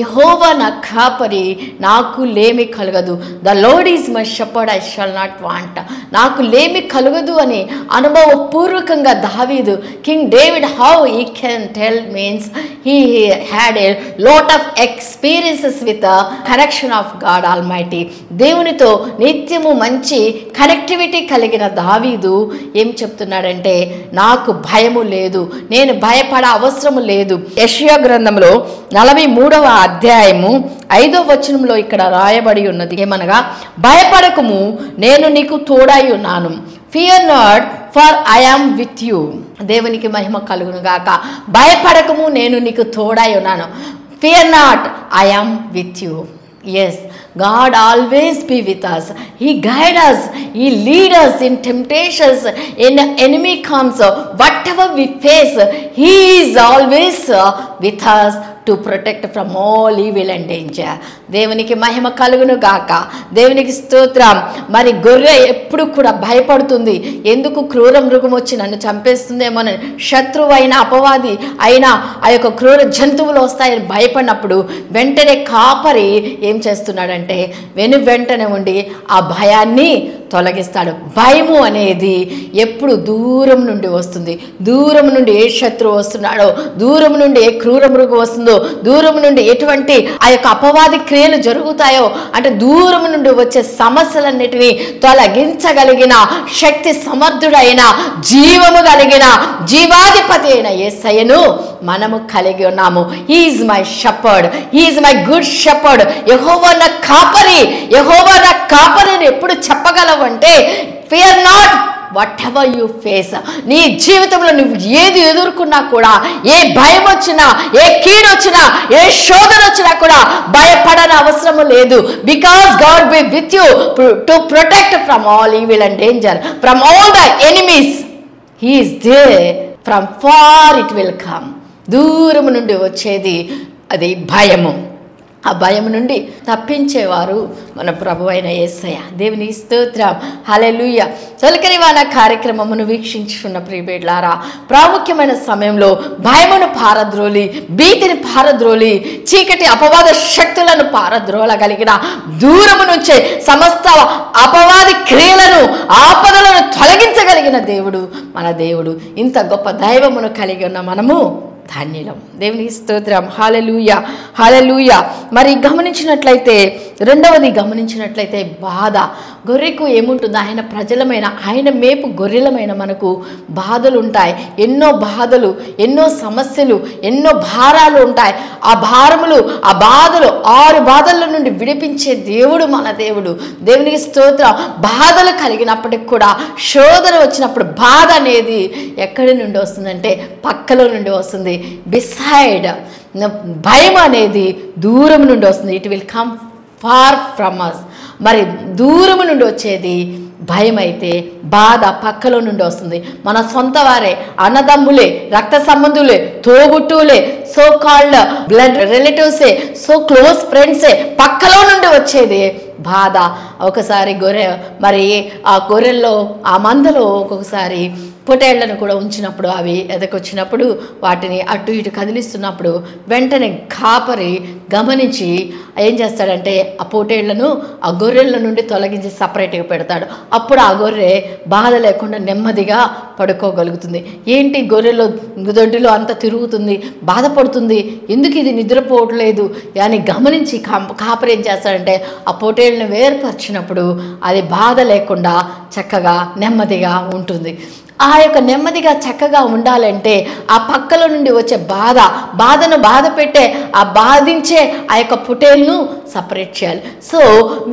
యెహోవా నా కాపరి, నాకు లేమి కలగదు. The lord is my shepherd, I shall not want. నాకు లేమి కలగదు అని అనుభవపూర్వకంగా దావీదు, king David, how he can tell means he had a lot of experiences with the connection of God Almighty. దేవునితో నిత్యము మంచి కనెక్టివిటీ కలిగిన దావీదు ఏం చెప్తున్నాడంటే, నాకు భయము లేదు, నేను భయపడ అవసరము లేదు. యెషయా గ్రంథంలో 43వ అధ్యాయము 5వ వచనంలో ఇక్కడ రాయబడి ఉన్నది ఏమనగా, భయపడకము, నేను నీకు తోడై ఉన్నాను. Fear not, for I am with you. దేవునికి మహిమ కలుగును గాక. భయపడకము, నేను నీకు తోడై ఉన్నాను. Fear not, I am with you. Yes, God always be with us. He guide us. He lead us in temptations. In enemy comes, whatever we face, He is always with us to protect from all evil and danger. దేవునికి మహిమ కలుగును గాక. దేవునికి స్తోత్రం. మరి గొర్రె ఎప్పుడు కూడా భయపడుతుంది. ఎందుకు? క్రూర మృగం వచ్చి నన్ను చంపేస్తుందేమోనని. శత్రువు అయిన అపవాది అయినా ఆ యొక్క క్రూర జంతువులు వస్తాయని భయపడినప్పుడు వెంటనే కాపరి ఏం చేస్తున్నాడంటే వెంటనే ఉండి ఆ భయాన్ని తొలగిస్తాడు. భయము అనేది ఎప్పుడు దూరం నుండి వస్తుంది. దూరం నుండి ఏ శత్రువు వస్తున్నాడో, దూరం నుండి ఏ క్రూర మృగం వస్తుందో, దూరం నుండి ఎటువంటి ఆ యొక్క అపవాది క్రియలు జరుగుతాయో, అంటే దూరం నుండి వచ్చే సమస్యలన్నిటినీ తొలగించగలిగిన శక్తి సమర్థుడైన, జీవము కలిగిన, జీవాధిపతి అయిన యేసయ్యను మనము కలిగి ఉన్నాము. He is my shepherd, he is my good shepherd. యెహోవా నా కాపరి, యెహోవా నా కాపరి అని ఎప్పుడు చెప్పగలవు అంటే, fear not whatever you face. నీ జీవితంలో నువ్వు ఏది ఎదుర్కొన్నా కూడా, ఏ భయం వచ్చినా, ఏ కీడు వచ్చినా, ఏ శోధన వచ్చినా కూడా భయపడని అవసరం లేదు. Because God be with you to protect from all evil and danger, from all the enemies. He is there, from far it will come. దూరం నుండి వచ్చేది అది భయము. ఆ భయం నుండి తప్పించేవారు మన ప్రభు అయిన యేసయ్య. దేవుని స్తోత్రం. హల్లెలూయా. తొలకరివాన కార్యక్రమమును వీక్షించుకున్న ప్రియబిడ్డలారా, ప్రాముఖ్యమైన సమయంలో భయమును పారద్రోలి, భీతిని పారద్రోలి, చీకటి అపవాద శక్తులను పారద్రోలగలిగిన, దూరము నుంచే సమస్త అపవాది క్రియలను, ఆపదలను తొలగించగలిగిన దేవుడు మన దేవుడు. ఇంత గొప్ప దైవమును కలిగి ఉన్న మనము ధన్యులం. దేవునికి స్తోత్రం. హల్లెలూయా, హల్లెలూయా. మరి గమనించినట్లయితే, రెండవది గమనించినట్లయితే బాధ. గొర్రెకు ఏముంటుంది? ఆయన ప్రజలమైన, ఆయన మేపు గొర్రెలమైన మనకు బాధలు ఉంటాయి. ఎన్నో బాధలు, ఎన్నో సమస్యలు, ఎన్నో భారాలు ఉంటాయి. ఆ భారములు, ఆ బాధలు, 6 బాధల నుండి విడిపించే దేవుడు మన దేవుడు. దేవునికి స్తోత్రం. బాధలు కలిగినప్పటికి కూడా, శోధన వచ్చినప్పుడు బాధ అనేది ఎక్కడి నుండి వస్తుందంటే పక్కలో నుండి వస్తుంది. బిసైడ్, భయం అనేది దూరం నుండి వస్తుంది. It will come far from us. మరి దూరం నుండి వచ్చేది భయం అయితే, బాధ పక్కలో నుండి వస్తుంది. మన సొంత వారే, అన్నదమ్ములే, రక్త సంబంధులే, తోబుట్టువులే, సో కాల్డ్ బ్లడ్ రిలేటివ్సే, సో క్లోజ్ ఫ్రెండ్సే, పక్కలో నుండి వచ్చేది బాధ. ఒకసారి గొర్రె, మరి ఆ గొర్రెల్లో, ఆ మందలో ఒక్కొక్కసారి పొటేళ్లను కూడా ఉంచినప్పుడు, అవి ఎదకొచ్చినప్పుడు వాటిని అటు ఇటు కదిలిస్తున్నప్పుడు వెంటనే కాపరి గమనించి ఏం చేస్తాడంటే ఆ పొటేళ్లను ఆ గొర్రెల నుండి తొలగించి సపరేట్గా పెడతాడు. అప్పుడు ఆ గొర్రె బాధ లేకుండా నెమ్మదిగా పడుకోగలుగుతుంది. ఏంటి గొర్రెలో దొడ్డిలో అంత తిరుగుతుంది, బాధపడుతుంది, ఎందుకు ఇది నిద్రపోవట్లేదు అని గమనించి కాపరి ఏం చేస్తాడంటే ఆ పొటేళ్లను వేరుపరిచినప్పుడు అది బాధ లేకుండా చక్కగా నెమ్మదిగా ఉంటుంది. ఆ యొక్క నెమ్మదిగా చక్కగా ఉండాలంటే ఆ పక్కల నుండి వచ్చే బాధను బాధ పెట్టే, ఆ బాధించే ఆ యొక్క పొటేల్ను సపరేట్ చేయాలి. So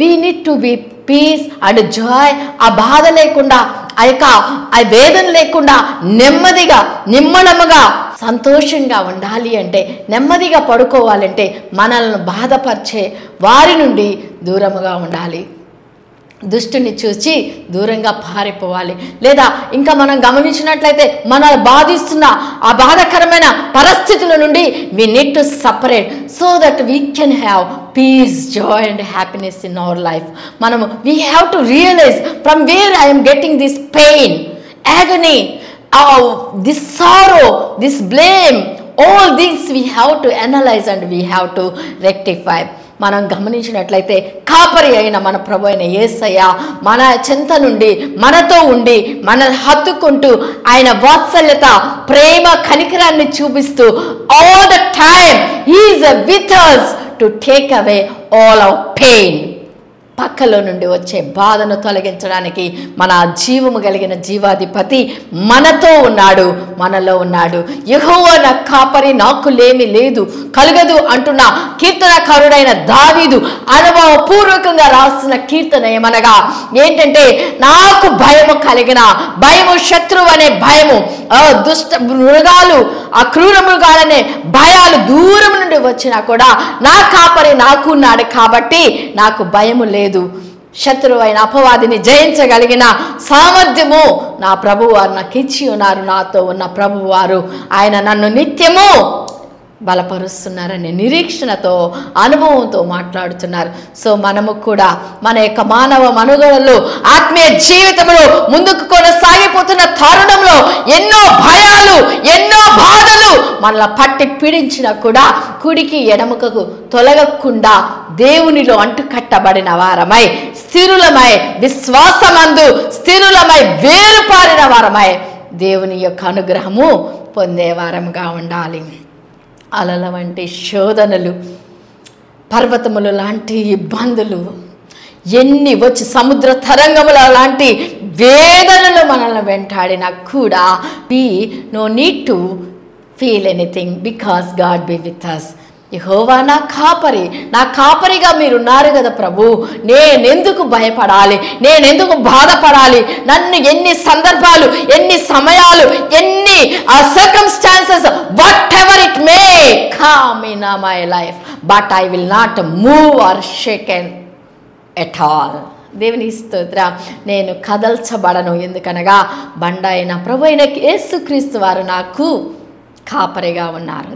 we need to be peace and joy. ఆ బాధ లేకుండా, ఆ వేదన లేకుండా నెమ్మదిగా, నిమ్మళముగా, సంతోషంగా ఉండాలి అంటే, నెమ్మదిగా పడుకోవాలంటే మనల్ని బాధపరిచే వారి నుండి దూరముగా ఉండాలి. దుష్టుని చూసి దూరంగా పారిపోవాలి. లేదా ఇంకా మనం గమనించినట్లయితే మనల్ని బాధిస్తున్న ఆ బాధాకరమైన పరిస్థితుల నుండి we need to separate so that we can have peace, joy and happiness in our life. We have to realize from where I am getting this pain, agony, this sorrow, this blame, all this we have to analyse and we have to rectify. మనం గమనించినట్లయితే కాపరి అయిన మన ప్రభు అయిన యేసయ్య మన చెంత నుండి మనతో ఉండి మన హత్తుకుంటూ ఆయన వాత్సల్యత ప్రేమ కనికరాన్ని చూపిస్తూ all the time he is with us to take away all our pain. పక్కలో నుండి వచ్చే బాధను తొలగించడానికి మన జీవము కలిగిన జీవాధిపతి మనతో ఉన్నాడు, మనలో ఉన్నాడు. యెహోవా నా కాపరి, నాకు లేమి లేదు కలగదు అంటున్న కీర్తనకారుడైన దావీదు అనుభవపూర్వకంగా రాస్తున్న కీర్తన ఏమనగా ఏంటంటే, నాకు భయము కలిగిన, భయము శత్రువు అనే భయము, దుష్ట మృగాలు, ఆ క్రూర మృగాలనే భయాలు దూరం నుండి వచ్చినా కూడా నా కాపరి నాకు ఉన్నాడు కాబట్టి నాకు భయము లేదు. శత్రువు అయిన అపవాదిని జయించగలిగిన సామర్థ్యము నా ప్రభువారు నాకు ఇచ్చి ఉన్నారు. నాతో ఉన్న ప్రభువారు ఆయన నన్ను నిత్యము బలపరుస్తున్నారనే నిరీక్షణతో అనుభవంతో మాట్లాడుతున్నారు. సో మనము కూడా మన యొక్క మానవ మనుగడలో ఆత్మీయ జీవితంలో ముందుకు కొనసాగిపోతున్న తరుణంలో ఎన్నో భయాలు, ఎన్నో బాధలు మనల్ని పట్టి పీడించినా కూడా కుడికి ఎడముకకు తొలగకుండా దేవునిలో అంటుకట్టబడిన వారమై, స్థిరులమై, విశ్వాసమందు స్థిరులమై, వేరుపారిన వారమై దేవుని యొక్క అనుగ్రహము పొందే వారముగా ఉండాలి. అలల వంటి శోధనలు, పర్వతములు లాంటి ఇబ్బందులు ఎన్ని వచ్చి సముద్ర తరంగముల లాంటి వేదనలు మనల్ని వెంటాడినా కూడా we no need to feel anything because God be with us. యెహోవా నా కాపరి, నా కాపరిగా మీరున్నారు కదా ప్రభు, నేనెందుకు భయపడాలి, నేనెందుకు బాధపడాలి? నన్ను ఎన్ని సందర్భాలు, ఎన్ని సమయాలు, ఎన్ని circumstances, whatever it may come in my life, but I will not move or shaken at all. దేవుని స్తోత్రం. నేను కదల్చబడను, ఎందుకనగా బండ అయిన ప్రభు అయిన యేసుక్రీస్తు వారు నాకు కాపరిగా ఉన్నారు.